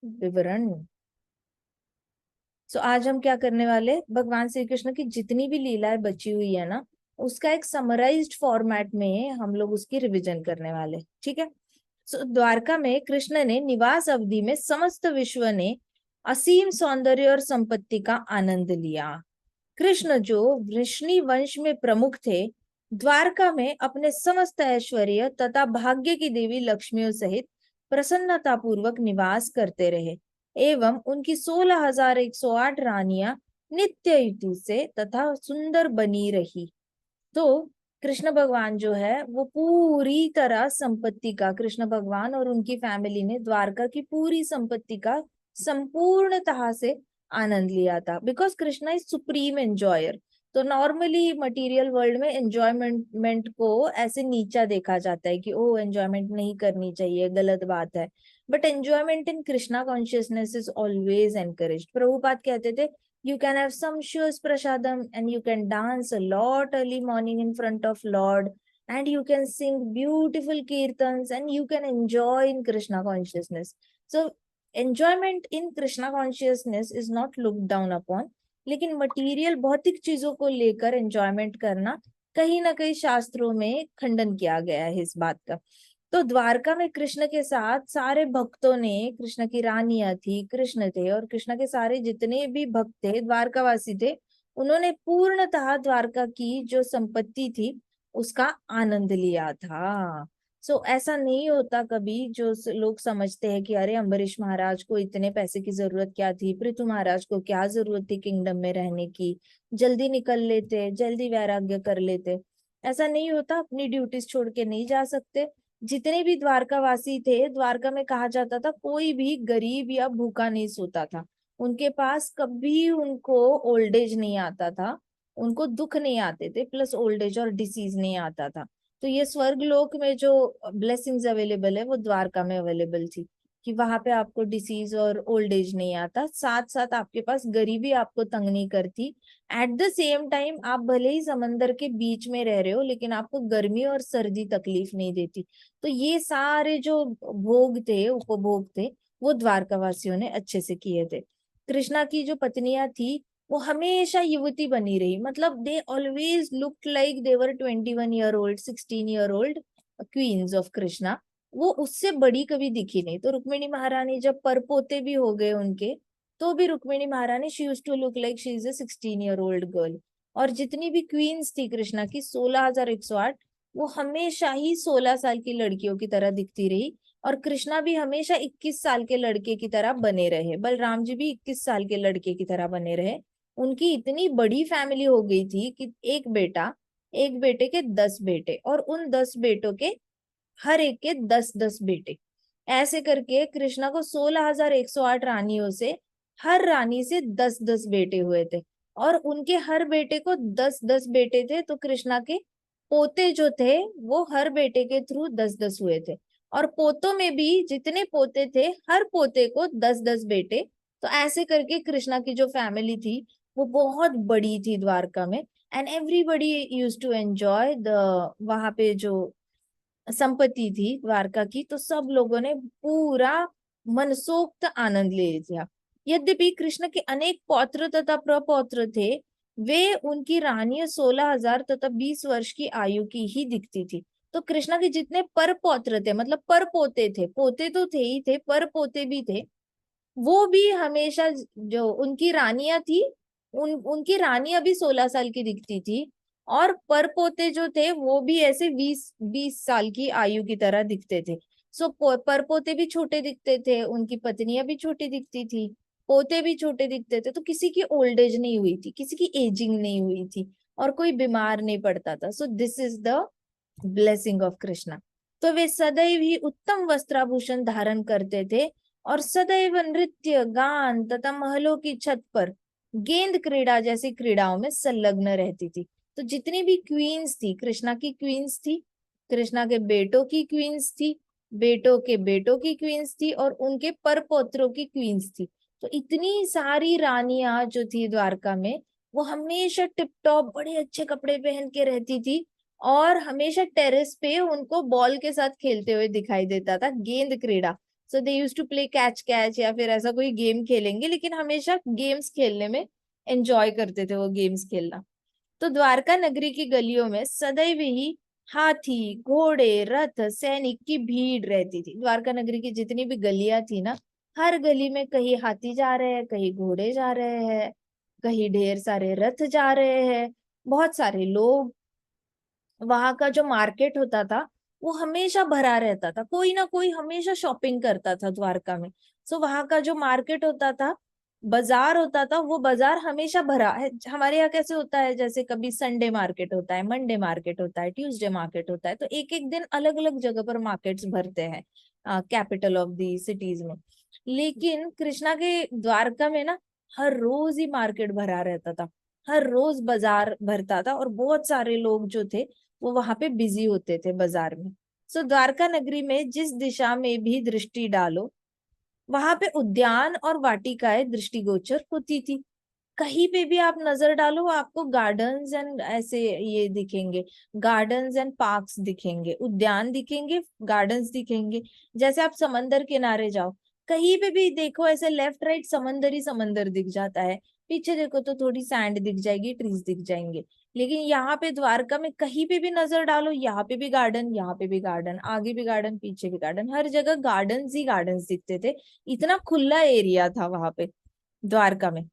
विवरण। सो आज हम क्या करने वाले, भगवान श्री कृष्ण की जितनी भी लीलाएं बची हुई है ना, उसका एक समराइज्ड फॉर्मेट में हम लोग उसकी रिवीजन करने वाले, ठीक है। सो द्वारका में कृष्ण ने निवास अवधि में समस्त विश्व ने असीम सौंदर्य और संपत्ति का आनंद लिया। कृष्ण जो वृष्णि वंश में प्रमुख थे, द्वारका में अपने समस्त ऐश्वर्य तथा भाग्य की देवी लक्ष्मियों सहित प्रसन्नता पूर्वक निवास करते रहे एवं उनकी 16,108 रानियां नित्य युति से तथा सुंदर बनी रही। तो कृष्ण भगवान जो है वो पूरी तरह संपत्ति का, कृष्ण भगवान और उनकी फैमिली ने द्वारका की पूरी संपत्ति का संपूर्णतः से आनंद लिया था, because Krishna is supreme enjoyer. तो नॉर्मली मटेरियल वर्ल्ड में एंजॉयमेंट को ऐसे नीचा देखा जाता है कि ओ एंजॉयमेंट नहीं करनी चाहिए, गलत बात है। But enjoyment in Krishna consciousness is always encourage. Prabhupada कहते थे you can have sumptuous prasadam and you can dance a lot early morning in front of Lord, and you can sing beautiful kirtans and you can enjoy in Krishna consciousness. So enjoyment in Krishna consciousness is not looked down upon, लेकिन material भौतिक चीजों को लेकर enjoyment करना कहीं ना कहीं शास्त्रों में खंडन किया गया है इस बात का। तो द्वारका में कृष्ण के साथ सारे भक्तों ने, कृष्ण की रानियां थी, कृष्ण थे और कृष्ण के सारे जितने भी भक्त थे, द्वारकावासी थे, उन्होंने पूर्णतः द्वारका की जो संपत्ति थी उसका आनंद लिया था। सो ऐसा नहीं होता कभी जो लोग समझते हैं कि अरे अम्बरीश महाराज को इतने पैसे की जरूरत क्या थी, पृथु महाराज को क्या जरूरत थी किंगडम में रहने की, जल्दी निकल लेते, जल्दी वैराग्य कर लेते। ऐसा नहीं होता, अपनी ड्यूटीज छोड़ के नहीं जा सकते। जितने भी द्वारकावासी थे, द्वारका में कहा जाता था कोई भी गरीब या भूखा नहीं सोता था। उनके पास कभी उनको ओल्ड एज नहीं आता था, उनको दुख नहीं आते थे, प्लस ओल्ड एज और डिसीज नहीं आता था। तो ये स्वर्ग लोक में जो ब्लेसिंग्स अवेलेबल है वो द्वारका में अवेलेबल थी, कि वहां पे आपको डिसीज और ओल्ड एज नहीं आता, साथ साथ आपके पास गरीबी आपको तंग नहीं करती। एट द सेम टाइम आप भले ही समंदर के बीच में रह रहे हो लेकिन आपको गर्मी और सर्दी तकलीफ नहीं देती। तो ये सारे जो भोग थे, उपभोग थे, वो द्वारकावासियों ने अच्छे से किए थे। कृष्णा की जो पत्नियां थी वो हमेशा युवती बनी रही, मतलब they always looked like they were 21 year old, 16 year old queens of Krishna. वो उससे बड़ी कभी दिखी नहीं। तो रुक्मिणी महारानी जब परपोते भी हो गए उनके, तो भी रुक्मिणी महारानी she used to look like she is a 16 year old girl. और जितनी भी क्वींस थी कृष्णा की 16,108, वो हमेशा ही 16 साल की लड़कियों की तरह दिखती रही। और कृष्णा भी हमेशा 21 साल के लड़के की तरह बने रहे, बलराम जी भी 21 साल के लड़के की तरह बने रहे। उनकी इतनी बड़ी फैमिली हो गई थी कि एक बेटा, एक बेटे के 10 बेटे, और उन 10 बेटों के हर एक के 10-10 बेटे। ऐसे करके कृष्णा को 16,108 रानियों से हर रानी से 10-10 बेटे हुए थे। और उनके हर बेटे को 10-10 बेटे थे, तो कृष्णा के पोते जो थे वो हर बेटे के थ्रू 10-10 हुए थे। और पोतों में भी जितने पोते थे, हर पोते को 10-10 बेटे। तो ऐसे करके कृष्णा की जो फैमिली थी वो बहुत बड़ी थी द्वारका में। And everybody use to enjoy the, वहां पे जो संपत्ति थी द्वारका की, तो सब लोगों ने पूरा मनसोक्त आनंद ले लिया। यद्यपि कृष्ण के अनेक पौत्र तथा प्रपौत्र थे, वे उनकी रानियां 16,000 तथा 20 वर्ष की आयु की ही दिखती थी। तो कृष्णा के जितने पर पौत्र थे, मतलब पर पोते थे, पोते तो थे ही थे, पर पोते भी थे, वो भी हमेशा, जो उनकी रानियां थी, उनकी रानियां भी 16 साल की दिखती थी। और परपोते जो थे वो भी ऐसे 20-20 साल की आयु की तरह दिखते थे। सो परपोते भी छोटे दिखते थे, उनकी पत्नियां भी छोटी दिखती थी, पोते भी छोटे दिखते थे। तो किसी की ओल्ड एज नहीं हुई थी, किसी की एजिंग नहीं हुई थी, और कोई बीमार नहीं पड़ता था। सो this is the blessing of Krishna. तो वे सदैव ही उत्तम वस्त्राभूषण धारण करते थे और सदैव नृत्य, गान तथा महलों की छत पर गेंद क्रीड़ा जैसी क्रीड़ाओं में संलग्न रहती थी। तो जितनी भी क्वींस थी, कृष्णा की क्वींस थी, कृष्णा के बेटों की क्वींस थी, बेटों के बेटों की क्वींस थी, और उनके परपौत्रों की क्वींस थी। तो इतनी सारी रानियां जो थी द्वारका में, वो हमेशा टिप टॉप बड़े अच्छे कपड़े पहन के रहती थी। और हमेशा टेरेस पे उनको बॉल के साथ खेलते हुए दिखाई देता था, गेंद क्रीड़ा। So they used to play catch catch या फिर ऐसा कोई गेम खेलेंगे, लेकिन हमेशा गेम्स खेलने में एंजॉय करते थे वो गेम्स खेलना। तो द्वारका नगरी की गलियों में सदैव ही हाथी, घोड़े, रथ, सैनिक की भीड़ रहती थी। द्वारका नगरी की जितनी भी गलियां थी ना, हर गली में कहीं हाथी जा रहे हैं, कहीं घोड़े जा रहे हैं, कहीं ढेर सारे रथ जा रहे हैं, बहुत सारे लोग। वहां का जो मार्केट होता था वो हमेशा भरा रहता था, कोई ना कोई हमेशा शॉपिंग करता था द्वारका में। सो वहां का जो मार्केट होता था, बाजार होता था, वो बाजार हमेशा भरा है। हमारे यहाँ कैसे होता है, जैसे कभी संडे मार्केट होता है, मंडे मार्केट होता है, ट्यूसडे मार्केट होता है, तो एक एक दिन अलग अलग जगह पर मार्केट्स भरते हैं कैपिटल ऑफ दी सिटीज में। लेकिन कृष्णा के द्वारका में ना हर रोज ही मार्केट भरा रहता था, हर रोज बाजार भरता था, और बहुत सारे लोग जो थे वो वहां पे बिजी होते थे बाजार में। सो द्वारका नगरी में जिस दिशा में भी दृष्टि डालो, वहां पे उद्यान और वाटिकाएं दृष्टिगोचर होती थी। कहीं पे भी आप नजर डालो आपको गार्डन्स एंड ऐसे ये दिखेंगे, गार्डन्स एंड पार्क्स दिखेंगे, उद्यान दिखेंगे, गार्डन्स दिखेंगे। जैसे आप समंदर किनारे जाओ, कहीं पे भी देखो ऐसे लेफ्ट राइट समंदर ही समंदर दिख जाता है, पीछे देखो तो थोड़ी सैंड दिख जाएगी, ट्रीज दिख जाएंगे। लेकिन यहाँ पे द्वारका में कहीं पे भी नजर डालो, यहाँ पे भी गार्डन, यहाँ पे भी गार्डन, आगे भी गार्डन, पीछे भी गार्डन, हर जगह गार्डन्स ही गार्डन्स दिखते थे। इतना खुला एरिया था वहां पे द्वारका में।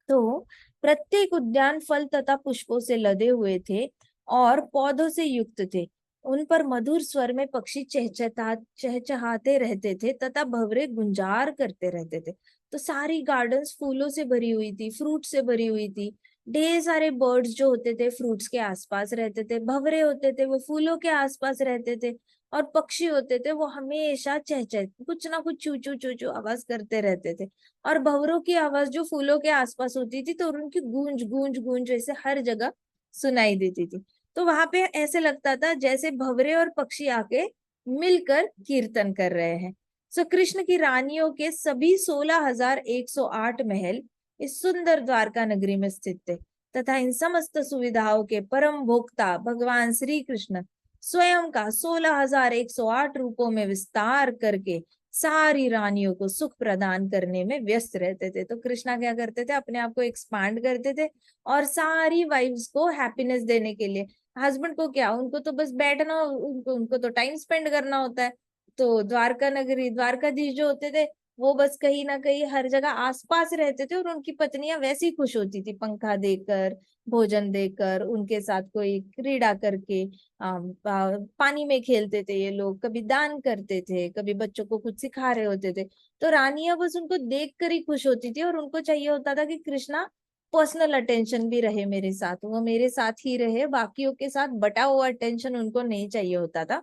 तो प्रत्येक उद्यान फल तथा पुष्पों से लदे हुए थे और पौधों से युक्त थे। उन पर मधुर स्वर में पक्षी चहचहाते रहते थे तथा भंवरे गुंजार करते रहते थे। तो सारी गार्डन्स फूलों से भरी हुई थी, फ्रूट से भरी हुई थी। ढेर सारे बर्ड्स जो होते थे फ्रूट्स के आसपास रहते थे, भंवरे होते थे वो फूलों के आसपास रहते थे, और पक्षी होते थे वो हमेशा चहचह कुछ ना कुछ चू चू आवाज करते रहते थे। और भंवरों की आवाज जो फूलों के आसपास होती थी तो उनकी गूंज गूंज गूंज ऐसे हर जगह सुनाई देती थी। तो वहां पे ऐसे लगता था जैसे भंवरे और पक्षी आके मिलकर कीर्तन कर रहे हैं। सो कृष्ण की रानियों के सभी 16,108 महल इस सुंदर द्वारका नगरी में स्थित थे, तथा इन समस्त सुविधाओं के परम भोक्ता भगवान श्री कृष्ण स्वयं का 16,108 रूपों में विस्तार करके सारी रानियों को सुख प्रदान करने में व्यस्त रहते थे। तो कृष्णा क्या करते थे, अपने आप को एक्सपांड करते थे और सारी वाइफ्स को हैप्पीनेस देने के लिए। हस्बैंड को क्या, उनको तो बस बैठना, उनको तो टाइम स्पेंड करना होता है। तो द्वारका नगरी द्वारकाधीश जो होते थे वो बस कहीं ना कहीं हर जगह आसपास रहते थे, और उनकी पत्नियां वैसी खुश होती थी, पंखा देकर, भोजन देकर, उनके साथ कोई क्रीड़ा करके, पानी में खेलते थे ये लोग, कभी दान करते थे, कभी बच्चों को कुछ सिखा रहे होते थे। तो रानियां बस उनको देख कर ही खुश होती थी, और उनको चाहिए होता था कि कृष्णा पर्सनल अटेंशन भी रहे मेरे साथ, वो मेरे साथ ही रहे, बाकियों के साथ बटा हुआ अटेंशन उनको नहीं चाहिए होता था।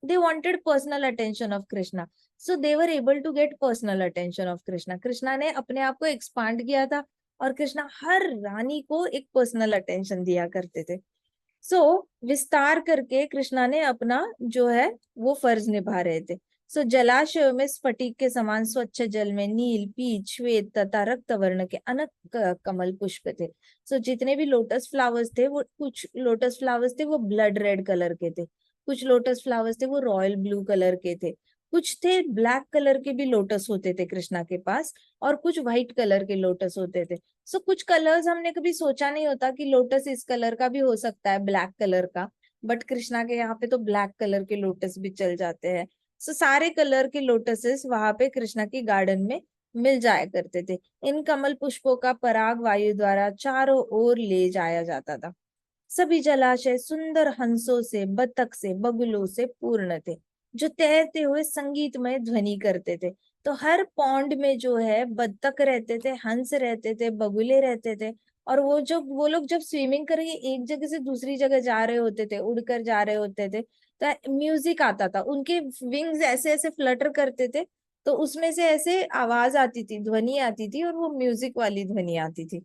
they wanted personal attention of Krishna, so they were able to get personal attention of Krishna। Krishna ने अपने आप को एक्सपांड किया था, और कृष्णा हर रानी को एक पर्सनल अटेंशन दिया करते थे। सो विस्तार करके कृष्णा ने अपना जो है वो फर्ज निभा रहे थे। सो जलाशयों में स्फटिक के समान स्वच्छ जल में नील, पीच, श्वेत तथा रक्त वर्ण के अनेक कमल पुष्प थे। सो जितने भी लोटस फ्लावर्स थे, वो कुछ लोटस फ्लावर्स थे वो ब्लड रेड कलर के थे, कुछ लोटस फ्लावर्स थे वो रॉयल ब्लू कलर के थे, कुछ थे ब्लैक कलर के भी लोटस होते थे कृष्णा के पास, और कुछ व्हाइट कलर के लोटस होते थे। सो कुछ कलर्स हमने कभी सोचा नहीं होता कि लोटस इस कलर का भी हो सकता है, ब्लैक कलर का, बट कृष्णा के यहाँ पे तो ब्लैक कलर के लोटस भी चल जाते हैं। सो सारे कलर के लोटसेस वहां पे कृष्णा की गार्डन में मिल जाया करते थे। इन कमल पुष्पों का पराग वायु द्वारा चारों ओर ले जाया जाता था। सभी जलाशय सुंदर हंसों से, बतख से, बगुलों से पूर्ण थे, जो तैरते हुए संगीतमय ध्वनि करते थे। तो हर पौंड में जो है बतख रहते थे, हंस रहते थे, बगुले रहते थे, और वो लोग जब स्विमिंग करके एक जगह से दूसरी जगह जा रहे होते थे, उड़कर जा रहे होते थे, तो म्यूजिक आता था, उनके विंग्स ऐसे ऐसे फ्लटर करते थे, तो उसमें से ऐसे आवाज आती थी, ध्वनि आती थी, और वो म्यूजिक वाली ध्वनि आती थी।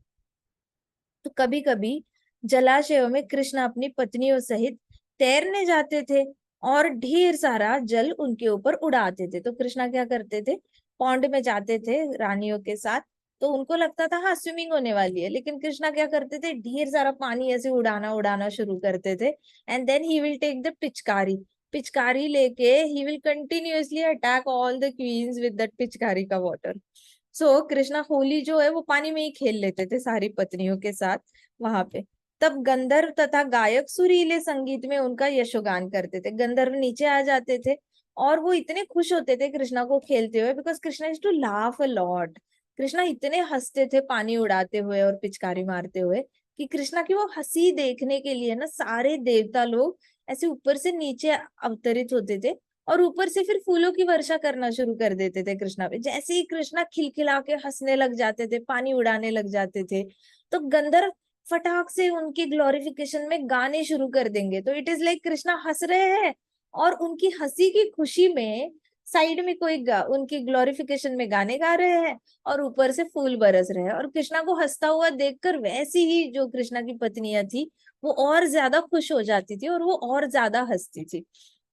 तो कभी कभी जलाशयों में कृष्ण अपनी पत्नियों सहित तैरने जाते थे, और ढेर सारा जल उनके ऊपर उड़ाते थे। तो कृष्णा क्या करते थे, पौंड में जाते थे रानियों के साथ, तो उनको लगता था हाँ स्विमिंग होने वाली है, लेकिन कृष्णा क्या करते थे, ढेर सारा पानी ऐसे उड़ाना उड़ाना शुरू करते थे, and then he will take the pichkari, पिचकारी लेके he will continuously attack all the queens with that pichkari का वाटर। सो कृष्णा होली जो है वो पानी में ही खेल लेते थे सारी पत्नियों के साथ वहां पे। तब गंधर्व तथा गायक सुरीले संगीत में उनका यशोगान करते थे। गंधर्व नीचे आ जाते थे और वो इतने खुश होते थे कृष्णा को खेलते हुए, because Krishna is to laugh a lot. Krishna इतने हंसते थे पानी उड़ाते हुए और पिचकारी मारते हुए कि कृष्णा की वो हंसी देखने के लिए ना सारे देवता लोग ऐसे ऊपर से नीचे अवतरित होते थे और ऊपर से फिर फूलों की वर्षा करना शुरू कर देते थे कृष्णा पे। जैसे ही कृष्णा खिलखिला के हंसने लग जाते थे, पानी उड़ाने लग जाते थे, तो गंधर्व फटाक से उनकी ग्लोरिफिकेशन में गाने शुरू कर देंगे। तो इट इज लाइक कृष्णा हंस रहे हैं और उनकी हंसी की खुशी में साइड में कोई उनकी ग्लोरिफिकेशन में गाने गा रहे हैं और ऊपर से फूल बरस रहे हैं। और कृष्णा को हंसता हुआ देखकर वैसी ही जो कृष्णा की पत्नियां थी वो और ज्यादा खुश हो जाती थी और वो और ज्यादा हंसती थी।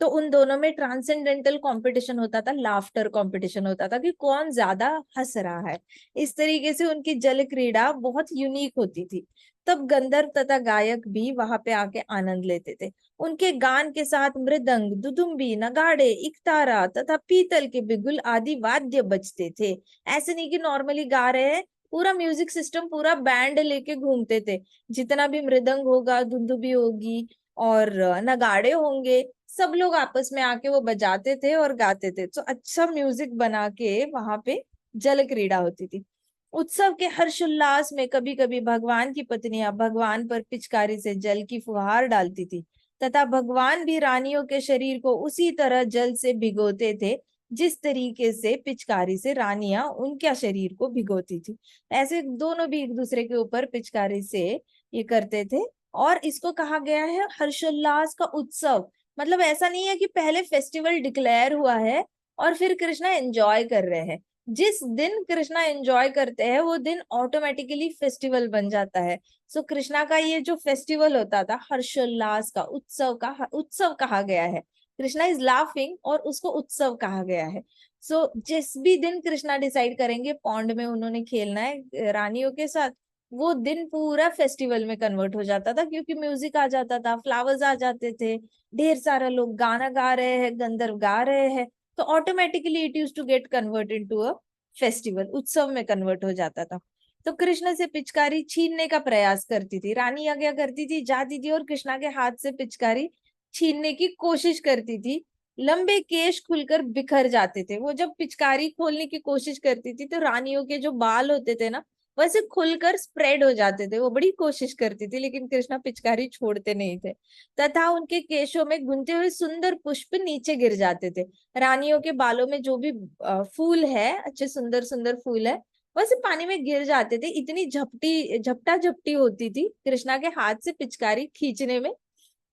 तो उन दोनों में ट्रांसेंडेंटल कंपटीशन होता था, लाफ्टर कंपटीशन होता था कि कौन ज्यादा हंस रहा है। इस तरीके से उनकी जल क्रीड़ा बहुत यूनिक होती थी। तब गंधर्व तथा गायक भी वहां पे आके आनंद लेते थे। उनके गान के साथ मृदंग, दुदुम्बी, नगाड़े, इकतारा तथा पीतल के बिगुल आदि वाद्य बजते थे। ऐसे नहीं कि नॉर्मली गा रहे हैं, पूरा म्यूजिक सिस्टम, पूरा बैंड लेके घूमते थे। जितना भी मृदंग होगा, दुंदुबी होगी और नगाड़े होंगे, सब लोग आपस में आके वो बजाते थे और गाते थे। तो अच्छा म्यूजिक बना के वहां पे जल क्रीड़ा होती थी। उत्सव के हर्षोल्लास में कभी कभी भगवान की पत्नियां भगवान पर पिचकारी से जल की फुहार डालती थी तथा भगवान भी रानियों के शरीर को उसी तरह जल से भिगोते थे जिस तरीके से पिचकारी से रानियां उनके शरीर को भिगोती थी। ऐसे दोनों भी एक दूसरे के ऊपर पिचकारी से ये करते थे। और इसको कहा गया है हर्षोल्लास का उत्सव। मतलब ऐसा नहीं है कि पहले फेस्टिवल डिक्लेयर हुआ है और फिर कृष्णा एंजॉय कर रहे हैं। जिस दिन कृष्णा एंजॉय करते हैं वो दिन ऑटोमेटिकली फेस्टिवल बन जाता है। सो कृष्णा का ये जो फेस्टिवल होता था हर्षोल्लास का उत्सव कहा गया है। कृष्णा इज लाफिंग और उसको उत्सव कहा गया है। सो जिस भी दिन कृष्णा डिसाइड करेंगे पौंड में उन्होंने खेलना है रानियों के साथ, वो दिन पूरा फेस्टिवल में कन्वर्ट हो जाता था क्योंकि म्यूजिक आ जाता था, फ्लावर्स आ जाते थे, ढेर सारा लोग गाना गा रहे हैं, गंधर्व गा रहे हैं, तो automatically it use to get convert into a festival, उत्सव में कन्वर्ट हो जाता था। तो कृष्ण से पिचकारी छीनने का प्रयास करती थी रानी। क्या करती थी, जाती थी और कृष्णा के हाथ से पिचकारी छीनने की कोशिश करती थी। लंबे केश खुलकर बिखर जाते थे। वो जब पिचकारी खोलने की कोशिश करती थी तो रानियों के जो बाल होते थे ना वैसे खुलकर स्प्रेड हो जाते थे। वो बड़ी कोशिश करती थी लेकिन कृष्णा पिचकारी छोड़ते नहीं थे तथा उनके केशों में गुंथे हुए सुंदर पुष्प नीचे गिर जाते थे। रानियों के बालों में जो भी फूल है, अच्छे सुंदर सुंदर फूल है, वैसे पानी में गिर जाते थे। इतनी झपटी झपटा झपटी होती थी कृष्णा के हाथ से पिचकारी खींचने में,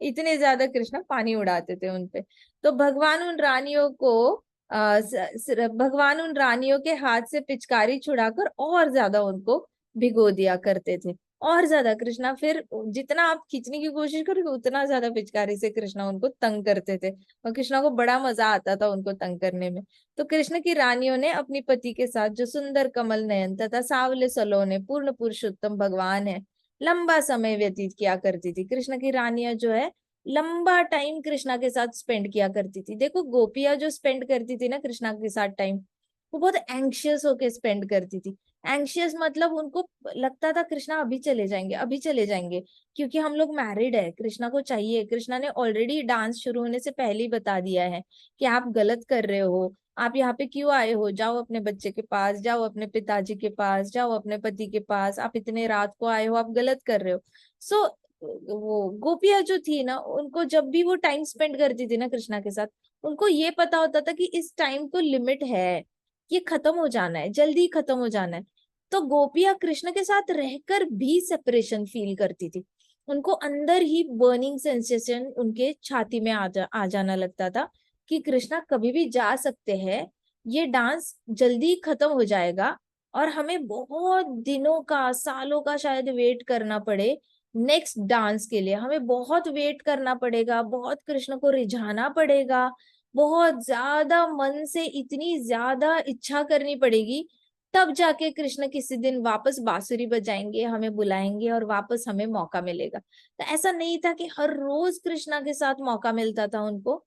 इतने ज्यादा कृष्णा पानी उड़ाते थे उनपे। तो भगवान उन रानियों के हाथ से पिचकारी छुड़ाकर और ज्यादा उनको भिगो दिया करते थे। और ज्यादा कृष्णा फिर जितना आप खींचने की कोशिश करोगे उतना ज्यादा पिचकारी से कृष्णा उनको तंग करते थे और कृष्णा को बड़ा मजा आता था उनको तंग करने में। तो कृष्ण की रानियों ने अपनी पति के साथ जो सुंदर कमल नयन तथा सावले सलोने पूर्ण पुरुषोत्तम भगवान है लंबा समय व्यतीत किया करती थी। कृष्ण की रानियां जो है लंबा टाइम कृष्णा के साथ स्पेंड किया करती थी। देखो गोपियां जो स्पेंड करती थी ना कृष्णा के साथ टाइम, वो बहुत एंग्शियस होके स्पेंड करती थी। एंग्शियस मतलब उनको लगता था कृष्णा अभी चले जाएंगे, अभी चले जाएंगे, क्योंकि हम लोग मैरिड है, कृष्णा को चाहिए। कृष्णा ने ऑलरेडी डांस शुरू होने से पहले ही बता दिया है कि आप गलत कर रहे हो, आप यहाँ पे क्यों आए हो, जाओ अपने बच्चे के पास, जाओ अपने पिताजी के पास, जाओ अपने पति के पास, आप इतने रात को आए हो, आप गलत कर रहे हो। सो वो गोपियां जो थी ना उनको जब भी वो टाइम स्पेंड करती थी ना कृष्णा के साथ, उनको ये पता होता था कि इस टाइम को लिमिट है, ये खत्म हो जाना है, जल्दी खत्म हो जाना है। तो गोपियां कृष्ण के साथ रहकर भी सेपरेशन फील करती थी। उनको अंदर ही बर्निंग सेंसेशन उनके छाती में आ जाना लगता था कि कृष्णा कभी भी जा सकते हैं, ये डांस जल्दी खत्म हो जाएगा और हमें बहुत दिनों का, सालों का शायद वेट करना पड़े नेक्स्ट डांस के लिए। हमें बहुत वेट करना पड़ेगा, बहुत कृष्ण को रिझाना पड़ेगा, बहुत ज्यादा मन से इतनी ज्यादा इच्छा करनी पड़ेगी, तब जाके कृष्ण किसी दिन वापस बांसुरी बजाएंगे, हमें बुलाएंगे और वापस हमें मौका मिलेगा। तो ऐसा नहीं था कि हर रोज कृष्णा के साथ मौका मिलता था उनको।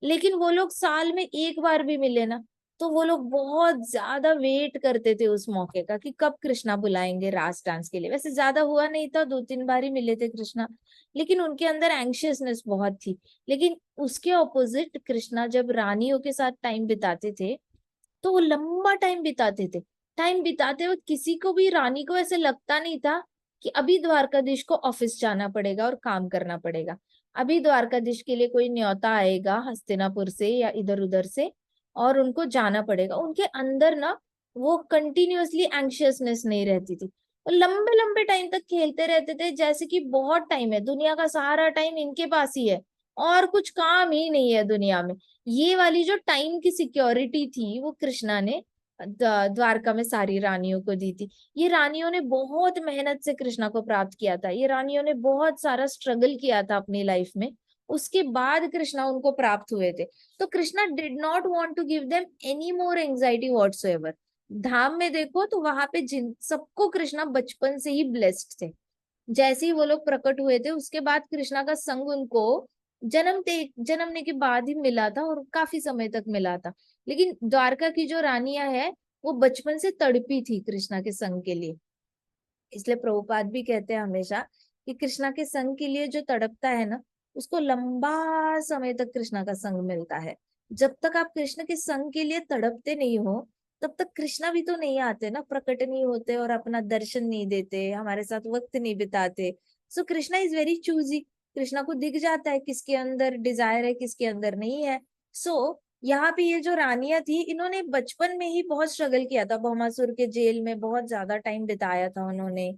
लेकिन वो लोग साल में एक बार भी मिले ना, तो वो लोग बहुत ज्यादा वेट करते थे उस मौके का कि कब कृष्णा बुलाएंगे रास डांस के लिए। वैसे ज्यादा हुआ नहीं था, 2-3 बार ही मिले थे कृष्णा, लेकिन उनके अंदर एंग्शियसनेस बहुत थी। लेकिन उसके ऑपोजिट कृष्णा जब रानियों के साथ टाइम बिताते थे, तो वो लंबा टाइम बिताते थे। टाइम बिताते हुए किसी को भी, रानी को ऐसे लगता नहीं था कि अभी द्वारकाधीश को ऑफिस जाना पड़ेगा और काम करना पड़ेगा, अभी द्वारकाधीश के लिए कोई न्योता आएगा हस्तिनापुर से या इधर उधर से और उनको जाना पड़ेगा। उनके अंदर ना वो कंटिन्यूअसली एंग्शियसनेस नहीं रहती थी। वो लंबे लंबे टाइम तक खेलते रहते थे, जैसे कि बहुत टाइम है, दुनिया का सारा टाइम इनके पास ही है और कुछ काम ही नहीं है दुनिया में। ये वाली जो टाइम की सिक्योरिटी थी वो कृष्णा ने द्वारका में सारी रानियों को दी थी। ये रानियों ने बहुत मेहनत से कृष्णा को प्राप्त किया था, ये रानियों ने बहुत सारा स्ट्रगल किया था अपनी लाइफ में, उसके बाद कृष्णा उनको प्राप्त हुए थे। तो Krishna did not want to give them any more anxiety whatsoever. धाम में देखो तो वहां पे जिन सबको कृष्णा बचपन से ही ब्लेस्ड थे। जैसे ही वो लोग प्रकट हुए थे उसके बाद कृष्णा का संग उनको जन्मने के बाद ही मिला था और काफी समय तक मिला था। लेकिन द्वारका की जो रानियां है वो बचपन से तड़पी थी कृष्णा के संग के लिए। इसलिए प्रभुपाद भी कहते हैं हमेशा कि कृष्णा के संग के लिए जो तड़पता है ना, उसको लंबा समय तक कृष्णा का संग मिलता है। जब तक आप कृष्ण के संग के लिए तड़पते नहीं हो, तब तक कृष्णा भी तो नहीं आते ना, प्रकट नहीं होते और अपना दर्शन नहीं देते, हमारे साथ वक्त नहीं बिताते। So Krishna is very choosy. Krishna को दिख जाता है किसके अंदर डिजायर है, किसके अंदर नहीं है। सो यहाँ पे ये जो रानियां थी, इन्होंने बचपन में ही बहुत स्ट्रगल किया था, भौमासुर के जेल में बहुत ज्यादा टाइम बिताया था उन्होंने।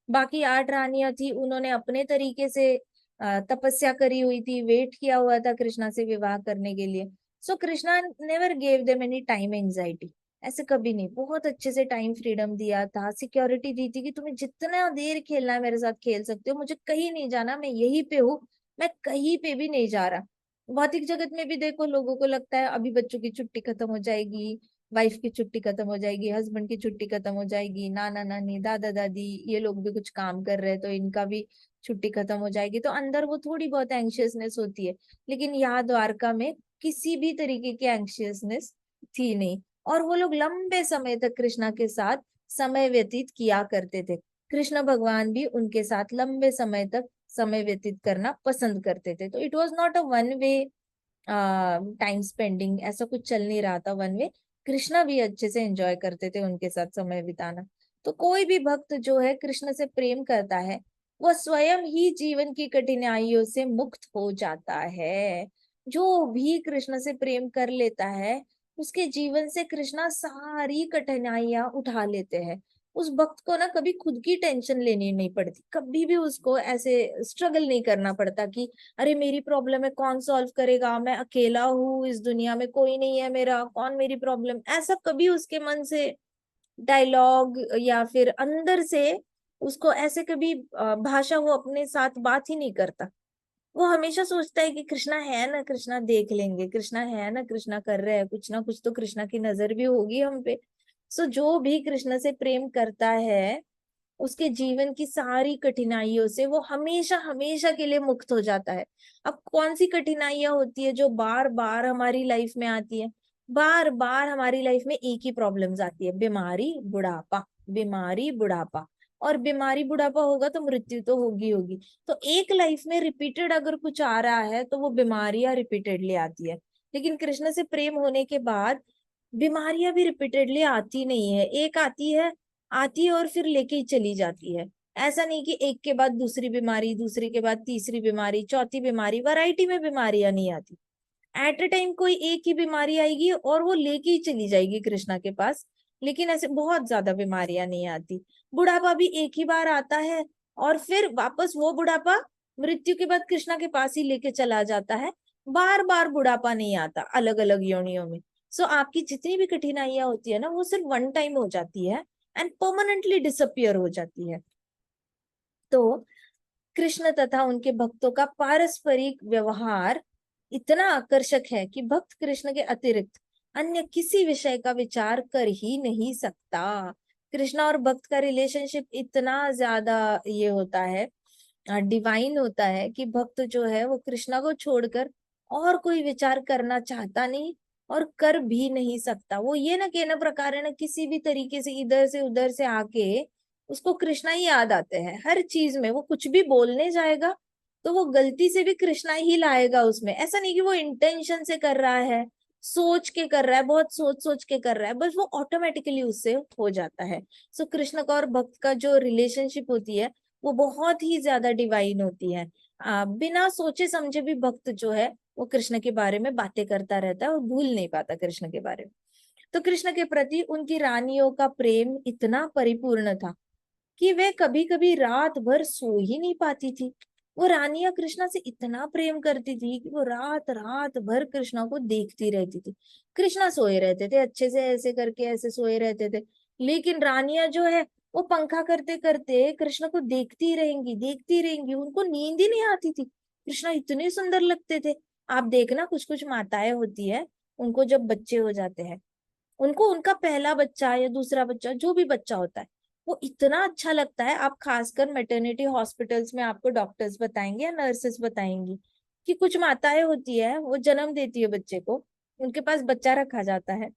बाकी 8 रानियां थी, उन्होंने अपने तरीके से तपस्या करी हुई थी, वेट किया हुआ था कृष्णा से विवाह करने के लिए। So Krishna never gave them any time anxiety, ऐसे कभी नहीं। बहुत अच्छे से टाइम फ्रीडम दिया था, सिक्योरिटी दी थी कि तुम्हें जितना देर खेलना है मेरे साथ खेल सकते हो, मुझे कहीं नहीं जाना, मैं यहीं पे हूँ, मैं कहीं पे भी नहीं जा रहा। भौतिक जगत में भी देखो, लोगों को लगता है अभी बच्चों की छुट्टी खत्म हो जाएगी, वाइफ की छुट्टी खत्म हो जाएगी, हस्बैंड की छुट्टी खत्म हो जाएगी, नाना नानी दादा दादी ये लोग भी कुछ काम कर रहे हैं तो इनका भी छुट्टी खत्म हो जाएगी, तो अंदर वो थोड़ी बहुत एंग्शियसनेस होती है। लेकिन यहाँ द्वारका में किसी भी तरीके की एंग्शियसनेस थी नहीं, और वो लोग लंबे समय तक कृष्णा के साथ समय व्यतीत किया करते थे। कृष्ण भगवान भी उनके साथ लंबे समय तक समय व्यतीत करना पसंद करते थे। तो it was not a one way time spending, ऐसा कुछ चल नहीं रहा था वन वे। कृष्णा भी अच्छे से एंजॉय करते थे उनके साथ समय बिताना। तो कोई भी भक्त जो है कृष्ण से प्रेम करता है, वह स्वयं ही जीवन की कठिनाइयों से मुक्त हो जाता है। जो भी कृष्ण से प्रेम कर लेता है, उसके जीवन से कृष्णा सारी कठिनाइयां उठा लेते हैं। उस भक्त को ना कभी खुद की टेंशन लेनी नहीं पड़ती, कभी भी उसको ऐसे स्ट्रगल नहीं करना पड़ता कि अरे मेरी प्रॉब्लम है कौन सॉल्व करेगा, मैं अकेला हूँ इस दुनिया में, कोई नहीं है मेरा, कौन मेरी प्रॉब्लम, ऐसा कभी उसके मन से डायलॉग या फिर अंदर से उसको ऐसे कभी भाषा वो अपने साथ बात ही नहीं करता। वो हमेशा सोचता है कि कृष्णा है ना, कृष्णा देख लेंगे, कृष्णा है ना, कृष्णा कर रहे हैं कुछ ना कुछ, तो कृष्णा की नजर भी होगी हम पे। सो जो भी कृष्ण से प्रेम करता है, उसके जीवन की सारी कठिनाइयों से वो हमेशा हमेशा के लिए मुक्त हो जाता है। अब कौन सी कठिनाइयां होती है जो बार बार हमारी लाइफ में आती है? बार बार हमारी लाइफ में एक ही प्रॉब्लम्स आती है, बीमारी बुढ़ापा, बीमारी बुढ़ापा। और बीमारी बुढ़ापा होगा तो मृत्यु तो होगी होगी। तो एक लाइफ में रिपीटेड अगर कुछ आ रहा है तो वो बीमारियां रिपीटेडली आती है। लेकिन कृष्ण से प्रेम होने के बाद बीमारियां भी रिपीटेडली आती नहीं है, एक आती है और फिर लेके ही चली जाती है। ऐसा नहीं कि एक के बाद दूसरी बीमारी, दूसरी के बाद तीसरी बीमारी, चौथी बीमारी, वैरायटी में बीमारियां नहीं आती। एट ए टाइम कोई एक ही बीमारी आएगी और वो लेके ही चली जाएगी कृष्णा के पास। लेकिन ऐसे बहुत ज्यादा बीमारियां नहीं आती। बुढ़ापा भी एक ही बार आता है और फिर वापस वो बुढ़ापा मृत्यु के बाद कृष्णा के पास ही लेके चला जाता है। बार बार बुढ़ापा नहीं आता अलग अलग योनियों में। सो आपकी जितनी भी कठिनाइयां होती है ना, वो सिर्फ वन टाइम हो जाती है एंड परमानेंटली डिसअपियर हो जाती है। तो कृष्ण तथा उनके भक्तों का पारस्परिक व्यवहार इतना आकर्षक है कि भक्त कृष्ण के अतिरिक्त अन्य किसी विषय का विचार कर ही नहीं सकता। कृष्ण और भक्त का रिलेशनशिप इतना ज्यादा ये होता है, डिवाइन होता है कि भक्त जो है वो कृष्णा को छोड़कर और कोई विचार करना चाहता नहीं और कर भी नहीं सकता। वो ये ना कहना प्रकार है ना, किसी भी तरीके से इधर से उधर से आके उसको कृष्णा ही याद आते हैं हर चीज में। वो कुछ भी बोलने जाएगा तो वो गलती से भी कृष्णा ही लाएगा उसमें। ऐसा नहीं कि वो इंटेंशन से कर रहा है, सोच के कर रहा है, बहुत सोच सोच के कर रहा है, बस वो ऑटोमेटिकली उससे हो जाता है। सो कृष्ण का और भक्त का जो रिलेशनशिप होती है वो बहुत ही ज्यादा डिवाइन होती है। बिना सोचे समझे भी भक्त जो है वो कृष्ण के बारे में बातें करता रहता है और भूल नहीं पाता कृष्ण के बारे में। तो कृष्ण के प्रति उनकी रानियों का प्रेम इतना परिपूर्ण था कि वे कभी कभी रात भर सो ही नहीं पाती थी। वो रानियां कृष्णा से इतना प्रेम करती थी कि वो रात रात भर कृष्णा को देखती रहती थी। कृष्णा सोए रहते थे अच्छे से, ऐसे करके ऐसे सोए रहते थे, लेकिन रानियां जो है वो पंखा करते करते कृष्ण को देखती रहेंगी, देखती रहेंगी, उनको नींद ही नहीं आती थी। कृष्णा इतने सुंदर लगते थे। आप देखना कुछ कुछ माताएं होती है, उनको जब बच्चे हो जाते हैं, उनको उनका पहला बच्चा या दूसरा बच्चा जो भी बच्चा होता है वो इतना अच्छा लगता है। आप खासकर मैटरनिटी हॉस्पिटल्स में आपको डॉक्टर्स बताएंगे या नर्सेस बताएंगी कि कुछ माताएं होती है वो जन्म देती है बच्चे को, उनके पास बच्चा रखा जाता है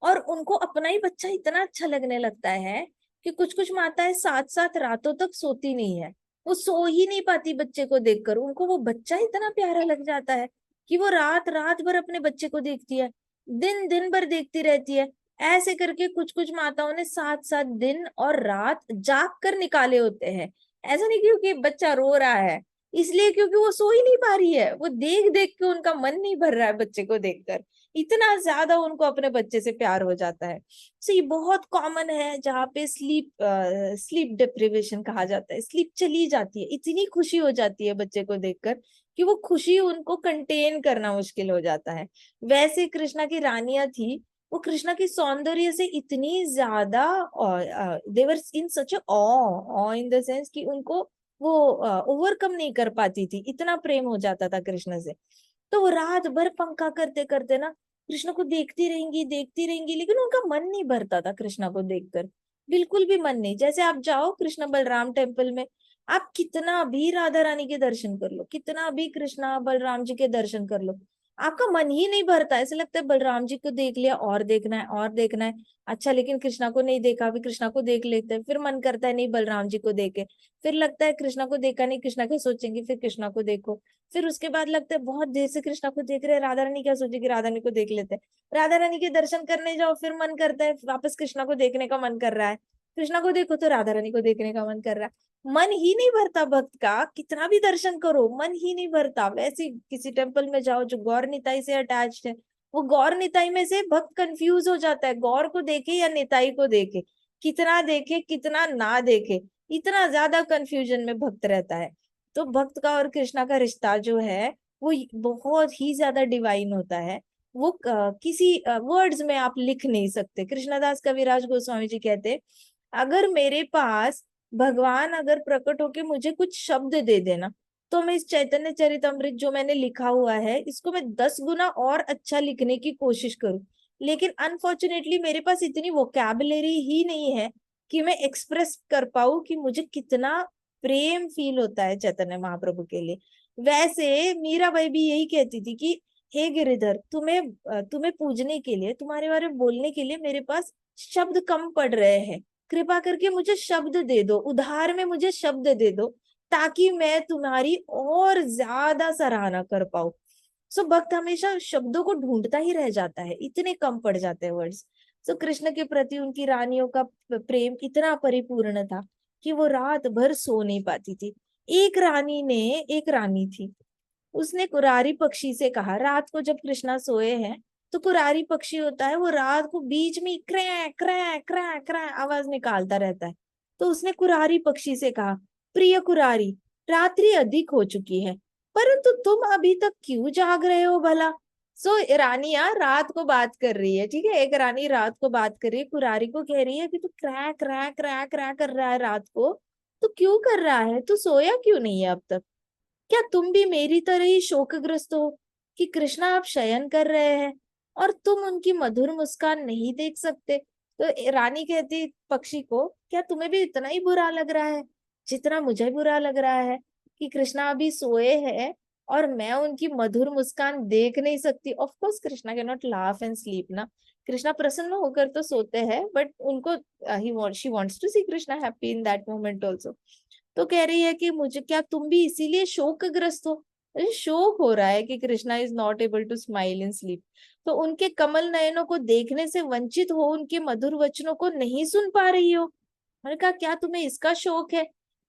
और उनको अपना ही बच्चा इतना अच्छा लगने लगता है कि कुछ कुछ माताएं 7-7 रातों तक सोती नहीं है। वो सो ही नहीं पाती बच्चे को देखकर, उनको वो बच्चा इतना प्यारा लग जाता है कि वो रात रात भर अपने बच्चे को देखती है, दिन दिन भर देखती रहती है। ऐसे करके कुछ कुछ माताओं ने 7-7 दिन और रात जाग कर निकाले होते हैं। ऐसा नहीं क्योंकि बच्चा रो रहा है इसलिए, क्योंकि वो सो ही नहीं पा रही है, वो देख देख के उनका मन नहीं भर रहा है बच्चे को देखकर, इतना ज्यादा उनको अपने बच्चे से प्यार हो जाता है। सो ये बहुत कॉमन है जहाँ पे स्लीप डिप्रिवेशन कहा जाता है, स्लीप चली जाती है, इतनी खुशी हो जाती है बच्चे को देखकर कि वो खुशी उनको कंटेन करना मुश्किल हो जाता है। वैसे कृष्णा की रानियां थी, वो कृष्णा की सौंदर्य से इतनी ज्यादा देवर इन सच ऑ इन द सेंस कि उनको वो ओवरकम नहीं कर पाती थी, इतना प्रेम हो जाता था कृष्ण से। तो वो रात भर पंखा करते करते ना कृष्ण को देखती रहेंगी, लेकिन उनका मन नहीं भरता था कृष्णा को देखकर, बिल्कुल भी मन नहीं। जैसे आप जाओ कृष्ण बलराम टेम्पल में, आप कितना भी राधा रानी के दर्शन कर लो, कितना भी कृष्णा बलराम जी के दर्शन कर लो, आपका मन ही नहीं भरता। ऐसे लगता है बलराम जी को देख लिया और देखना है और देखना है, अच्छा लेकिन कृष्णा को नहीं देखा, अभी कृष्णा को देख लेते हैं, फिर मन करता है नहीं बलराम जी को देखे, फिर लगता है कृष्णा को देखा नहीं, कृष्णा क्या सोचेंगे, फिर कृष्णा को देखो, फिर उसके बाद लगता है बहुत देर से कृष्णा को देख रहे हैं, राधा रानी क्या सोचेगी, राधा रानी को देख लेते हैं। राधा रानी के दर्शन करने जाओ, फिर मन करता है वापस कृष्णा को देखने का मन कर रहा है, कृष्णा को देखो तो राधा रानी को देखने का मन कर रहा है। मन ही नहीं भरता भक्त का, कितना भी दर्शन करो मन ही नहीं भरता। वैसे किसी टेम्पल में जाओ जो गौर निताई से अटैच्ड है, वो गौर निताई में से भक्त कंफ्यूज हो जाता है, गौर को देखे या निताई को देखे, कितना देखे कितना ना देखे, इतना ज्यादा कंफ्यूजन में भक्त रहता है। तो भक्त का और कृष्णा का रिश्ता जो है वो बहुत ही ज्यादा डिवाइन होता है। वो किसी वर्ड्स में आप लिख नहीं सकते। कृष्णदास कविराज गोस्वामी जी कहते, अगर मेरे पास भगवान अगर प्रकट होके मुझे कुछ शब्द दे देना तो मैं इस चैतन्य चरितमृत जो मैंने लिखा हुआ है इसको मैं 10 गुना और अच्छा लिखने की कोशिश करूं, लेकिन अनफॉर्चुनेटली मेरे पास इतनी वोकैबुलरी ही नहीं है कि मैं एक्सप्रेस कर पाऊं कि मुझे कितना प्रेम फील होता है चैतन्य महाप्रभु के लिए। वैसे मीराबाई भी यही कहती थी कि हे गिरिधर, तुम्हें पूजने के लिए, तुम्हारे बारे में बोलने के लिए मेरे पास शब्द कम पड़ रहे हैं, कृपा करके मुझे शब्द दे दो, उधार में मुझे शब्द दे दो ताकि मैं तुम्हारी और ज्यादा सराहना कर पाऊं। सो भक्त हमेशा शब्दों को ढूंढता ही रह जाता है, इतने कम पड़ जाते हैं वर्ड्स। सो कृष्ण के प्रति उनकी रानियों का प्रेम इतना परिपूर्ण था कि वो रात भर सो नहीं पाती थी। एक रानी थी, उसने कुरारी पक्षी से कहा, रात को जब कृष्णा सोए हैं तो कुरारी पक्षी होता है वो रात को बीच में क्रैं क्रैं क्रैं क्रैं आवाज निकालता रहता है। तो उसने कुरारी पक्षी से कहा, प्रिय कुरारी, रात्रि अधिक हो चुकी है परंतु तुम अभी तक क्यों जाग रहे हो भला। सो रानियां रात को बात कर रही है, ठीक है, एक रानी रात को बात कर रही है, कुरारी को कह रही है कि तू क्रैं क्रैं क्रैं क्रैं कर रहा है रात को, तू क्यों कर रहा है, तू सोया क्यों नहीं है अब तक, क्या तुम भी मेरी तरह ही शोकग्रस्त हो कि कृष्णा आप शयन कर रहे हैं और तुम उनकी मधुर मुस्कान नहीं देख सकते। तो रानी कहती पक्षी को, क्या तुम्हें भी इतना ही बुरा लग रहा है जितना मुझे बुरा लग रहा है कि कृष्णा अभी सोए हैं और मैं उनकी मधुर मुस्कान देख नहीं सकती। Of course Krishna can not laugh and sleep ना, कृष्णा प्रसन्न होकर तो सोते हैं, बट उनको she wants to see Krishna happy in that moment also. तो कह रही है कि मुझे, क्या तुम भी इसीलिए शोकग्रस्त हो? मुझे शोक हो रहा है कि Krishna is not able to smile in sleep. तो उनके कमल नयनों को देखने से वंचित हो, उनके मधुर वचनों को नहीं सुन पा रही हो। मैंने कहा क्या तुम्हें इसका शौक है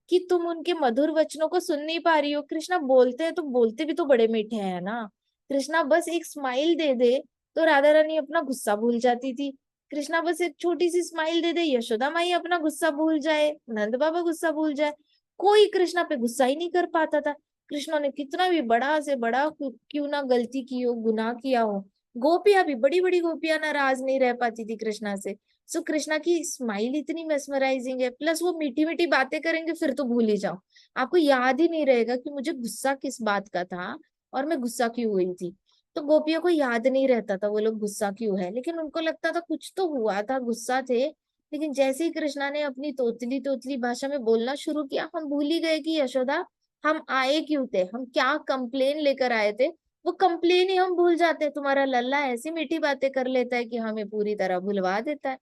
कि तुम उनके मधुर वचनों को सुन नहीं पा रही हो? कृष्णा बोलते हैं तो बोलते भी तो बड़े मीठे हैं ना। कृष्णा बस एक स्माइल दे दे तो राधा रानी अपना गुस्सा भूल जाती थी। कृष्णा बस एक छोटी सी स्माइल दे दे, यशोदा माई अपना गुस्सा भूल जाए, नंद बाबा गुस्सा भूल जाए, कोई कृष्णा पे गुस्सा ही नहीं कर पाता था। कृष्णा ने कितना भी बड़ा से बड़ा क्यों ना गलती की हो, गुनाह किया हो, गोपियां भी, बड़ी बड़ी गोपियां नाराज नहीं रह पाती थी कृष्णा से। सो कृष्णा की स्माइल इतनी मेस्मराइजिंग है, प्लस वो मीठी मीठी बातें करेंगे फिर तो भूल ही जाओ, आपको याद ही नहीं रहेगा कि मुझे गुस्सा किस बात का था और मैं गुस्सा क्यों हुई थी। तो गोपियों को याद नहीं रहता था वो लोग गुस्सा क्यों है, लेकिन उनको लगता था कुछ तो हुआ था, गुस्सा थे। लेकिन जैसे ही कृष्णा ने अपनी तोतली तोतली भाषा में बोलना शुरू किया, हम भूल ही गए कि यशोदा हम आए क्यों थे, हम क्या कंप्लेन लेकर आए थे। वो कंप्लेन ही हम भूल जाते हैं। तुम्हारा लल्ला ऐसी मीठी बातें कर लेता है कि हमें पूरी तरह भुलवा देता है।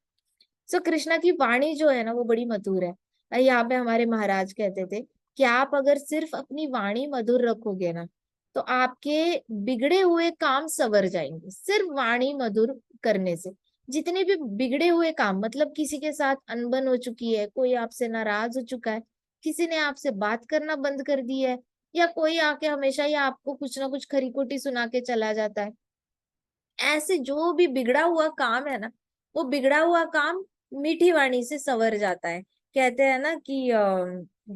सो कृष्णा की वाणी जो है ना वो बड़ी मधुर है। यहाँ पे हमारे महाराज कहते थे कि आप अगर सिर्फ अपनी वाणी मधुर रखोगे ना तो आपके बिगड़े हुए काम सवर जाएंगे, सिर्फ वाणी मधुर करने से। जितने भी बिगड़े हुए काम, मतलब किसी के साथ अनबन हो चुकी है, कोई आपसे नाराज हो चुका है, किसी ने आपसे बात करना बंद कर दी है, या कोई आके हमेशा ही आपको कुछ ना कुछ खरी खोटी सुना के चला जाता है, ऐसे जो भी बिगड़ा हुआ काम है ना, वो बिगड़ा हुआ काम मीठी वाणी से सवर जाता है। कहते हैं ना कि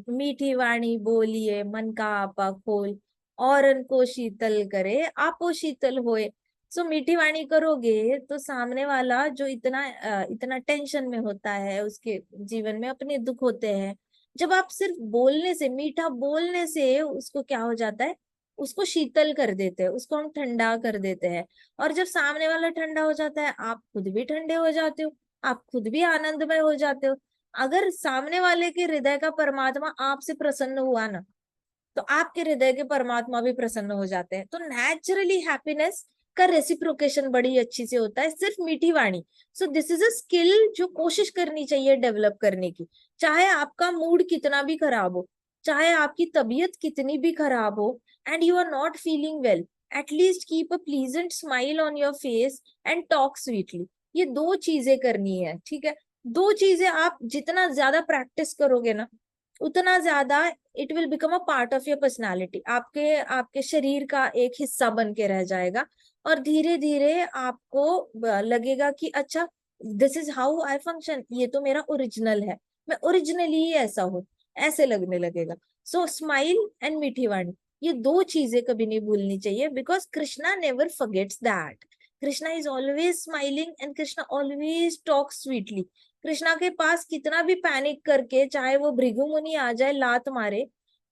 मीठी वाणी बोलिए मन का आपा खोल, और को शीतल करे आपो शीतल होए। सो मीठी वाणी करोगे तो सामने वाला जो इतना टेंशन में होता है, उसके जीवन में अपने दुख होते हैं, जब आप सिर्फ बोलने से, मीठा बोलने से उसको क्या हो जाता है, उसको शीतल कर देते हैं, उसको हम ठंडा कर देते हैं। और जब सामने वाला ठंडा हो जाता है, आप खुद भी ठंडे हो जाते हो, आप खुद भी आनंदमय हो जाते हो। अगर सामने वाले के हृदय का परमात्मा आपसे प्रसन्न हुआ ना, तो आपके हृदय के परमात्मा भी प्रसन्न हो जाते हैं। तो नेचुरली हैप्पीनेस का रेसिप्रोकेशन बड़ी अच्छी से होता है, सिर्फ मीठी वाणी। So this is a skill जो कोशिश करनी चाहिए डेवलप करने की। चाहे आपका मूड कितना भी खराब हो, चाहे आपकी तबीयत कितनी भी खराब हो, and you are not feeling well, at least keep a pleasant smile on your face and talk sweetly. ये दो चीजें करनी है, ठीक है। दो चीजें आप जितना ज्यादा प्रैक्टिस करोगे ना, उतना ज्यादा it will become a part of your personality, आपके आपके शरीर का एक हिस्सा बन के रह जाएगा। और धीरे धीरे आपको लगेगा कि अच्छा, this is how I function, ये तो मेरा ओरिजिनल है, मैं ओरिजिनली ही ऐसा हूँ, ऐसे लगने लगेगा। सो स्माइल एंड मीठी वाणी, ये दो चीजें कभी नहीं भूलनी चाहिए, because Krishna never forgets that. Krishna is always smiling and Krishna always talk sweetly. Krishna के पास कितना भी पैनिक करके चाहे वो भृगु मुनि आ जाए लात मारे,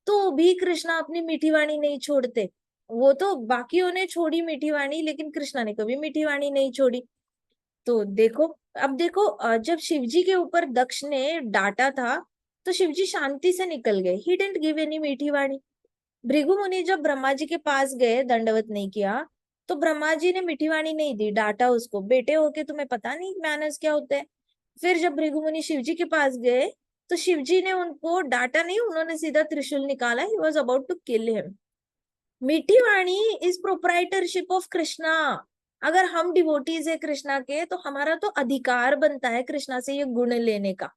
तो भी कृष्णा अपनी मीठी वाणी नहीं छोड़ते। वो तो बाकियों ने छोड़ी मीठी वाणी, लेकिन कृष्णा ने कभी मीठी वाणी नहीं छोड़ी। तो देखो, अब देखो, जब शिवजी के ऊपर दक्ष ने डांटा था तो शिवजी शांति से निकल गए, ही डिडंट गिव एनी मीठी वाणी। भृगु मुनि जब ब्रह्मा जी के पास गए, दंडवत नहीं किया, तो ब्रह्मा जी ने मीठी वाणी नहीं दी, डांटा उसको, बेटे होके तुम्हें पता नहीं मैनर्स क्या होते हैं। फिर जब भृगु मुनि शिव जी के पास गए, तो शिव जी ने उनको डांटा नहीं, उन्होंने सीधा त्रिशूल निकाला, he was about to kill him. मीठी वाणी इज प्रोप्राइटरशिप ऑफ कृष्णा। अगर हम डिवोटीज है कृष्णा के, तो हमारा तो अधिकार बनता है कृष्णा से ये गुण लेने का।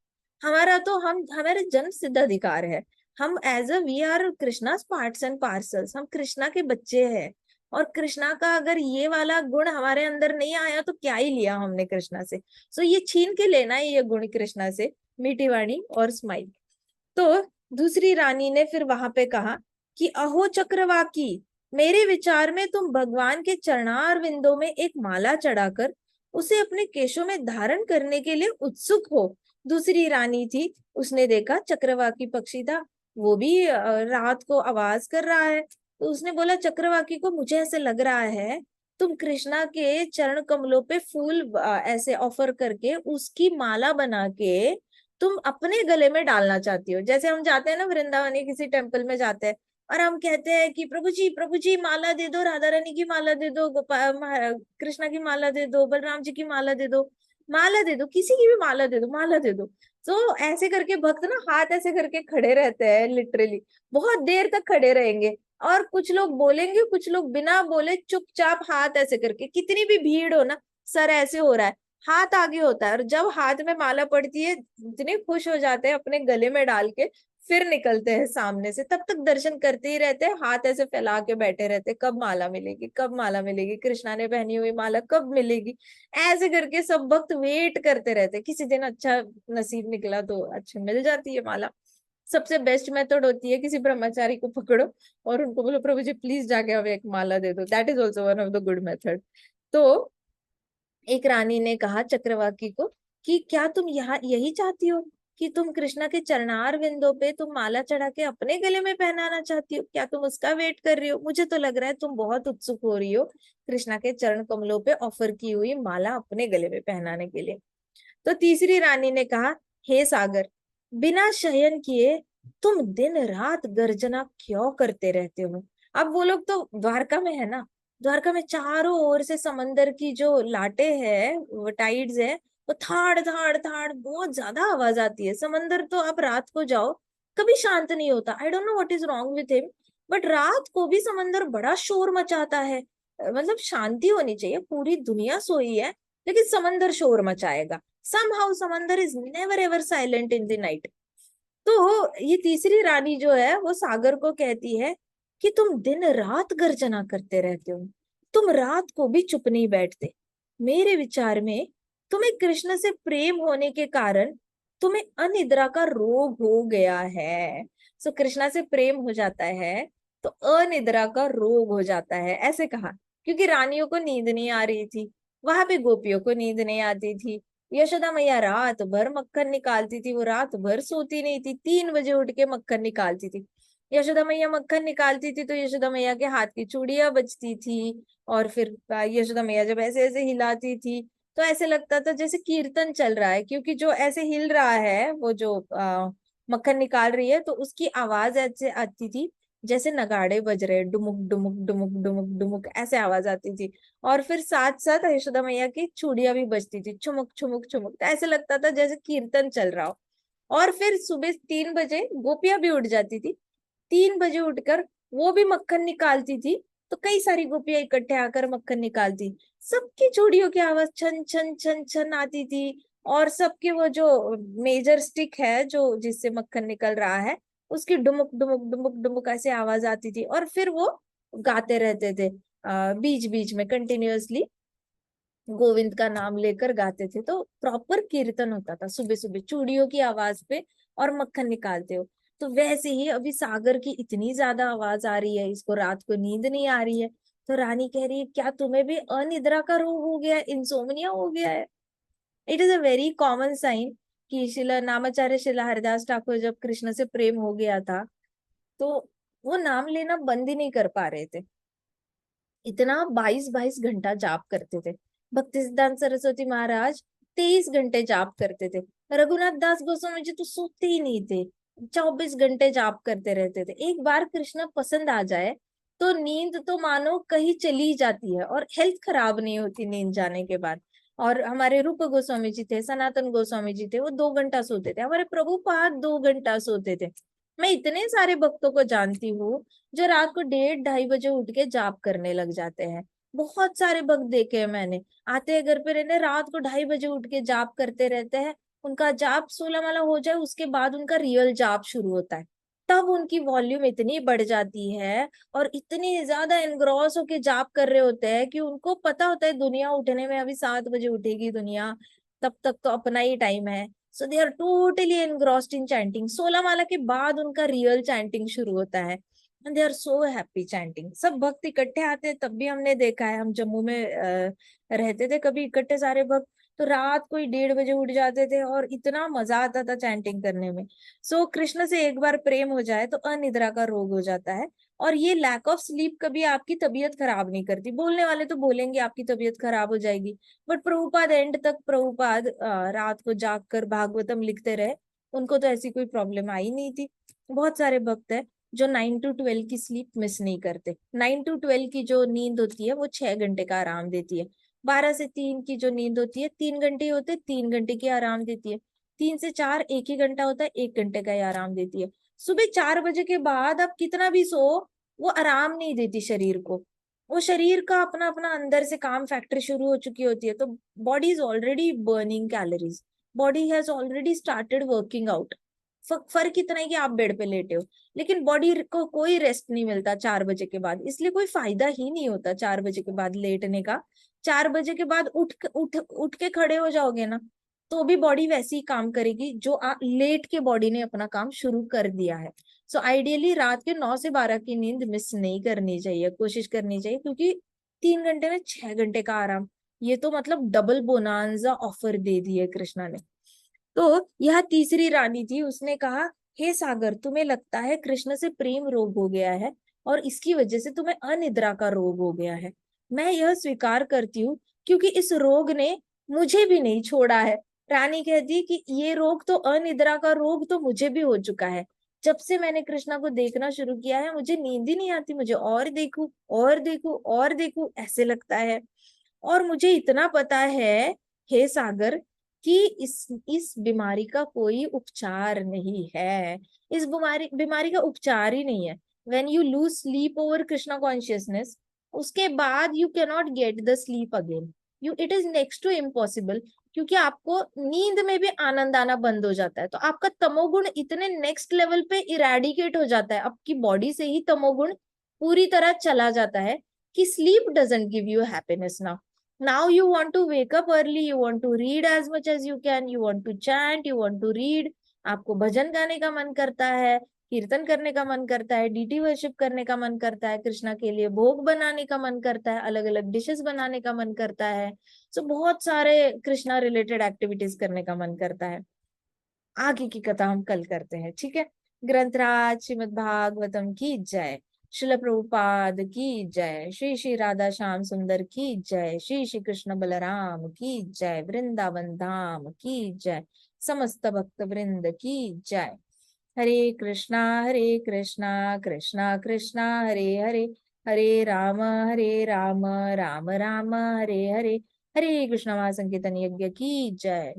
हमारा तो, हम, हमारे जन्म सिद्ध अधिकार है। हम as a we are Krishna parts and parcels, हम कृष्णा के बच्चे हैं। और कृष्णा का अगर ये वाला गुण हमारे अंदर नहीं आया तो क्या ही लिया हमने कृष्णा से। सो ये छीन के लेना है ये गुण कृष्णा से, मीठी वाणी और स्माइल। तो दूसरी रानी ने फिर वहां पे कहा कि अहो चक्रवाकी, मेरे विचार में तुम भगवान के चरणार विंदों में एक माला चढ़ाकर उसे अपने केशों में धारण करने के लिए उत्सुक हो। दूसरी रानी थी, उसने देखा चक्रवाकी पक्षी था, वो भी रात को आवाज कर रहा है, तो उसने बोला चक्रवाकी को, मुझे ऐसे लग रहा है तुम कृष्णा के चरण कमलों पे फूल ऐसे ऑफर करके उसकी माला बना के तुम अपने गले में डालना चाहती हो। जैसे हम जाते हैं ना वृंदावन, किसी टेम्पल में जाते हैं और हम कहते हैं कि प्रभु जी माला दे दो, राधा रानी की माला दे दो, गोपाल कृष्णा की माला दे दो, बलराम जी की माला दे दो, माला दे दो, किसी की भी माला दे दो, माला दे दो। तो ऐसे करके भक्त ना हाथ ऐसे करके खड़े रहते हैं, लिटरली बहुत देर तक खड़े रहेंगे। और कुछ लोग बोलेंगे, कुछ लोग बिना बोले चुपचाप हाथ ऐसे करके, कितनी भी भीड़ हो ना, सर ऐसे हो रहा है, हाथ आगे होता है, और जब हाथ में माला पड़ती है इतने खुश हो जाते हैं, अपने गले में डाल के फिर निकलते हैं सामने से। तब तक दर्शन करते ही रहते हैं, हाथ ऐसे फैला के बैठे रहते हैं, कब माला मिलेगी, कब माला मिलेगी, कृष्णा ने पहनी हुई माला कब मिलेगी। ऐसे करके सब भक्त वेट करते रहते हैं। किसी दिन अच्छा नसीब निकला तो अच्छा मिल जाती है माला। सबसे बेस्ट मेथड होती है, किसी ब्रह्मचारी को पकड़ो और उनको बोलो प्रभु जी प्लीज जाके हमें एक माला दे दो, that is also one of the good method. तो एक रानी ने कहा चक्रवाकी को कि क्या तुम यहाँ यही चाहती हो कि तुम कृष्णा के चरणार विंदों पे तुम माला चढ़ा के अपने गले में पहनाना चाहती हो, क्या तुम उसका वेट कर रही हो? मुझे तो लग रहा है तुम बहुत उत्सुक हो रही हो कृष्णा के चरण कमलों पे ऑफर की हुई माला अपने गले में पहनाने के लिए। तो तीसरी रानी ने कहा, हे सागर, बिना शयन किए तुम दिन रात गर्जना क्यों करते रहते हो? अब वो लोग तो द्वारका में है ना, द्वारका में चारों ओर से समंदर की जो लाटे है, वो टाइड्स है, वो थाड़ थाड़ थाड़ बहुत ज्यादा आवाज आती है। समंदर तो आप रात को जाओ कभी शांत नहीं होता, I don't know what is wrong with him, but रात को भी समंदर बड़ा शोर मचाता है। मतलब शांति होनी चाहिए, पूरी दुनिया सोई है लेकिन समंदर शोर मचाएगा। somehow समंदर is never ever silent in the night. तो ये तीसरी रानी जो है वो सागर को कहती है कि तुम दिन रात गर्जना करते रहते हो, तुम रात को भी चुप नहीं बैठते। मेरे विचार में तुम्हें कृष्ण से प्रेम होने के कारण तुम्हें अनिद्रा का रोग हो गया है। सो कृष्णा से प्रेम हो जाता है तो अनिद्रा का रोग हो जाता है, ऐसे कहा। क्योंकि रानियों को नींद नहीं आ रही थी, वहां पे गोपियों को नींद नहीं आती थी। यशोदा मैया रात भर मक्खन निकालती थी, वो रात भर सोती नहीं थी, 3 बजे उठ के मक्खन निकालती थी। यशोदा मैया मक्खन निकालती थी तो यशोदा मैया के हाथ की चूड़ियां बजती थी। और फिर यशोदा मैया जब ऐसे ऐसे हिलाती थी तो ऐसे लगता था जैसे कीर्तन चल रहा है, क्योंकि जो ऐसे हिल रहा है वो जो मक्खन निकाल रही है तो उसकी आवाज ऐसे आती थी जैसे नगाड़े बज रहे, डुमुक डुमुक डुमुक डुमुक डुमुक ऐसे आवाज आती थी। और फिर साथ साथ यशोदा मैया की चूड़ियां भी बजती थी, छुमुक छुमुक छुमुक, तो ऐसे लगता था जैसे कीर्तन चल रहा हो। और फिर सुबह 3 बजे गोपियां भी उठ जाती थी, 3 बजे उठकर वो भी मक्खन निकालती थी। तो कई सारी गोपियां इकट्ठे आकर मक्खन निकालती, सबकी चूड़ियों की आवाज छन छन छन छन आती थी। और सबके वो जो मेजर स्टिक है जो जिससे मक्खन निकल रहा है उसकी डुमुक डुमुक डुमुक डुमुक ऐसे आवाज आती थी। और फिर वो गाते रहते थे बीच बीच में कंटिन्यूअसली गोविंद का नाम लेकर गाते थे। तो प्रॉपर कीर्तन होता था सुबह सुबह चूड़ियों की आवाज पे, और मक्खन निकालते हो। तो वैसे ही अभी सागर की इतनी ज्यादा आवाज आ रही है, इसको रात को नींद नहीं आ रही है। तो रानी कह रही है क्या तुम्हें भी अनिद्रा का रोग हो गया है, इंसोम्निया हो गया है? It is a very common sign कि शिला नामाचार्य शिला हरिदास ठाकुर जब कृष्ण से प्रेम हो गया था तो वो नाम लेना बंद ही नहीं कर पा रहे थे। इतना 22-22 घंटा जाप करते थे। भक्ति सिद्धांत सरस्वती महाराज 23 घंटे जाप करते थे। रघुनाथ दास गोस्वामी जी तो सोते ही नहीं थे, 24 घंटे जाप करते रहते थे। एक बार कृष्ण पसंद आ जाए तो नींद तो मानो कहीं चली जाती है, और हेल्थ खराब नहीं होती नींद जाने के बाद। और हमारे रूप गोस्वामी जी थे, सनातन गोस्वामी जी थे, वो 2 घंटा सोते थे। हमारे प्रभुपाद 2 घंटा सोते थे। मैं इतने सारे भक्तों को जानती हूँ जो रात को 1:30-2:30 बजे उठ के जाप करने लग जाते हैं। बहुत सारे भक्त देखे हैं मैंने, आते हैं घर पे रहने, रात को 2:30 बजे उठ के जाप करते रहते हैं। उनका जाप 16 माला हो जाए उसके बाद उनका रियल जाप शुरू होता है, तब उनकी वॉल्यूम इतनी बढ़ जाती है और इतनी ज्यादा एनग्रॉस होके जाप कर रहे होते हैं कि उनको पता होता है दुनिया उठने में अभी 7 बजे उठेगी दुनिया, तब तक तो अपना ही टाइम है। So they are totally engrossed in chanting. 16 माला के बाद उनका रियल चैंटिंग शुरू होता है, and they are so happy chanting. सब भक्त इकट्ठे आते हैं, तब भी हमने देखा है, हम जम्मू में रहते थे कभी इकट्ठे सारे भक्त, तो रात को ही 1:30 बजे उठ जाते थे और इतना मजा आता था चैंटिंग करने में। सो कृष्ण से एक बार प्रेम हो जाए तो अनिद्रा का रोग हो जाता है। और ये लैक ऑफ स्लीप कभी आपकी तबीयत खराब नहीं करती। बोलने वाले तो बोलेंगे आपकी तबीयत खराब हो जाएगी, बट प्रभुपाद एंड तक प्रभुपाद रात को जाग कर भागवतम लिखते रहे, उनको तो ऐसी कोई प्रॉब्लम आई नहीं थी। बहुत सारे भक्त है जो 9 to 12 की स्लीप मिस नहीं करते। 9 to 12 की जो नींद होती है वो 6 घंटे का आराम देती है। 12 से 3 की जो नींद होती है 3 घंटे होते, 3 घंटे की आराम देती है। 3 से 4 1 ही घंटा होता है, 1 घंटे का ही आराम देती है। सुबह 4 बजे के बाद आप कितना भी सो, वो आराम नहीं देती शरीर को। वो शरीर का अपना अपना अंदर से काम फैक्ट्री शुरू हो चुकी होती है, तो body is already burning calories, body has already started working out. फर्क इतना है कि आप बेड पे लेटे हो, लेकिन बॉडी को कोई रेस्ट नहीं मिलता 4 बजे के बाद, इसलिए कोई फायदा ही नहीं होता 4 बजे के बाद लेटने का। 4 बजे के बाद उठ उठ उठ के खड़े हो जाओगे ना, तो भी बॉडी वैसे ही काम करेगी जो लेट के बॉडी ने अपना काम शुरू कर दिया है। सो आइडियली रात के 9 से 12 की नींद मिस नहीं करनी चाहिए, कोशिश करनी चाहिए, क्योंकि 3 घंटे में 6 घंटे का आराम, ये तो मतलब डबल बोनांजा ऑफर दे दिए कृष्णा ने। तो यह तीसरी रानी थी, उसने कहा, हे सागर, तुम्हें लगता है कृष्ण से प्रेम रोग हो गया है और इसकी वजह से तुम्हें अनिद्रा का रोग हो गया है। मैं यह स्वीकार करती हूँ, क्योंकि इस रोग ने मुझे भी नहीं छोड़ा है। रानी कहती कि ये रोग तो, अनिद्रा का रोग तो मुझे भी हो चुका है। जब से मैंने कृष्णा को देखना शुरू किया है मुझे नींद ही नहीं आती, मुझे और देखूं और देखूं और देखूं ऐसे लगता है। और मुझे इतना पता है, हे सागर, कि इस बीमारी का कोई उपचार नहीं है। इस बीमारी बीमारी का उपचार ही नहीं है। When you lose sleep over Krishna consciousness, उसके बाद you can not get the sleep again. You, it is next to impossible, क्योंकि आपको नींद में भी आनंद आना बंद हो जाता है। तो आपका तमोगुण इतने नेक्स्ट लेवल पे इरेडिकेट हो जाता है, आपकी बॉडी से ही तमोगुण पूरी तरह चला जाता है, कि sleep doesn't give you happiness now. Now you want to wake up early, you want to read as much as you can, you want to chant, you want to read. आपको भजन गाने का मन करता है, कीर्तन करने का मन करता है, डीटी वर्शिप करने का मन करता है, कृष्णा के लिए भोग बनाने का मन करता है, अलग अलग डिशेस बनाने का मन करता है। सो बहुत सारे कृष्णा रिलेटेड एक्टिविटीज करने का मन करता है। आगे की कथा हम कल करते हैं, ठीक है। ग्रंथराज श्रीमद् भागवतम की जय, शिल प्रभुपाद की जय, श्री श्री राधा श्याम सुंदर की जय, श्री श्री कृष्ण बलराम की जय, वृंदावन धाम की जय, समस्त भक्त वृंद की जय। हरे कृष्णा कृष्णा कृष्णा हरे हरे, हरे राम राम राम हरे हरे, हरे कृष्ण महासंकीर्तन यज्ञ की जय।